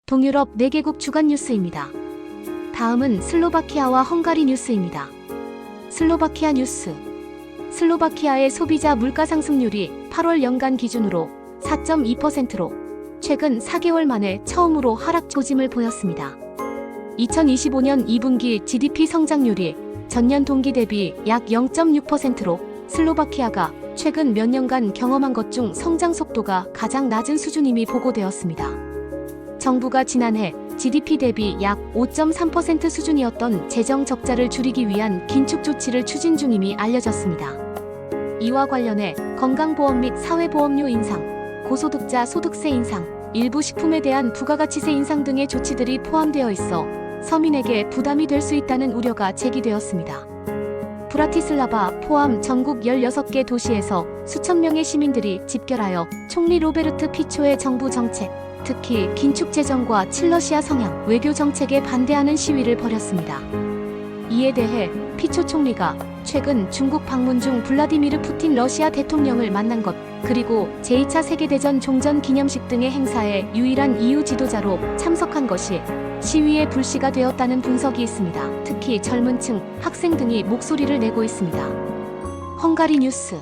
동유럽 4개국 주간 뉴스입니다. 다음은 슬로바키아와 헝가리 뉴스입니다. 슬로바키아 뉴스. 슬로바키아의 소비자 물가 상승률이 8월 연간 기준으로 4.2%로 최근 4개월 만에 처음으로 하락 조짐을 보였습니다. 2025년 2분기 GDP 성장률이 전년 동기 대비 약 0.6%로 슬로바키아가 최근 몇 년간 경험한 것 중 성장 속도가 가장 낮은 수준임이 보고되었습니다. 정부가 지난해 GDP 대비 약 5.3% 수준이었던 재정 적자를 줄이기 위한 긴축 조치를 추진 중임이 알려졌습니다. 이와 관련해 건강보험 및 사회보험료 인상, 고소득자 소득세 인상, 일부 식품에 대한 부가가치세 인상 등의 조치들이 포함되어 있어 서민에게 부담이 될 수 있다는 우려가 제기되었습니다. 브라티슬라바 포함 전국 16개 도시에서 수천 명의 시민들이 집결하여 총리 로베르트 피초의 정부 정책, 특히 긴축 재정과 친러시아 성향 외교 정책에 반대하는 시위를 벌였습니다. 이에 대해 피초 총리가 최근 중국 방문 중 블라디미르 푸틴 러시아 대통령을 만난 것, 그리고 제2차 세계대전 종전 기념식 등의 행사에 유일한 EU 지도자로 참석한 것이 시위의 불씨가 되었다는 분석이 있습니다. 특히 젊은 층, 학생 등이 목소리를 내고 있습니다. 헝가리 뉴스.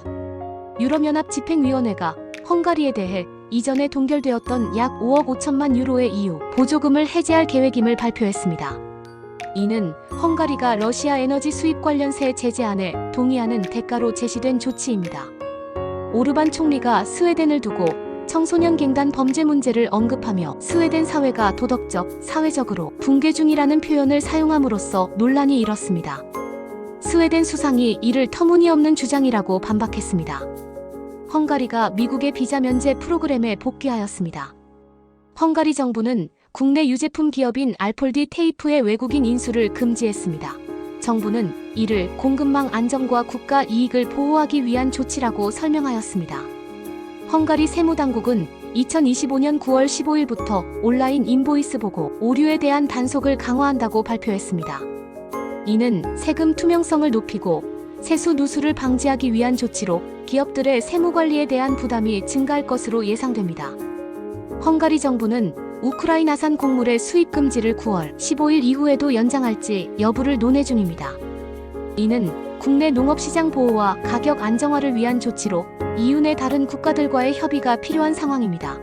유럽연합 집행위원회가 헝가리에 대해 이전에 동결되었던 약 5억 5천만 유로의 EU 보조금을 해제할 계획임을 발표했습니다. 이는 헝가리가 러시아 에너지 수입 관련세 제재안에 동의하는 대가로 제시된 조치입니다. 오르반 총리가 스웨덴을 두고 청소년 갱단 범죄 문제를 언급하며 스웨덴 사회가 도덕적, 사회적으로 붕괴 중이라는 표현을 사용함으로써 논란이 일었습니다. 스웨덴 수상이 이를 터무니없는 주장이라고 반박했습니다. 헝가리가 미국의 비자 면제 프로그램에 복귀하였습니다. 헝가리 정부는 국내 유제품 기업인 알폴디 테이프의 외국인 인수를 금지했습니다. 정부는 이를 공급망 안정과 국가 이익을 보호하기 위한 조치라고 설명하였습니다. 헝가리 세무당국은 2025년 9월 15일부터 온라인 인보이스 보고 오류에 대한 단속을 강화한다고 발표했습니다. 이는 세금 투명성을 높이고 세수 누수를 방지하기 위한 조치로 기업들의 세무관리에 대한 부담이 증가할 것으로 예상됩니다. 헝가리 정부는 우크라이나산 곡물의 수입 금지를 9월 15일 이후에도 연장할지 여부를 논의 중입니다. 이는 국내 농업시장 보호와 가격 안정화를 위한 조치로 EU 내 다른 국가들과의 협의가 필요한 상황입니다.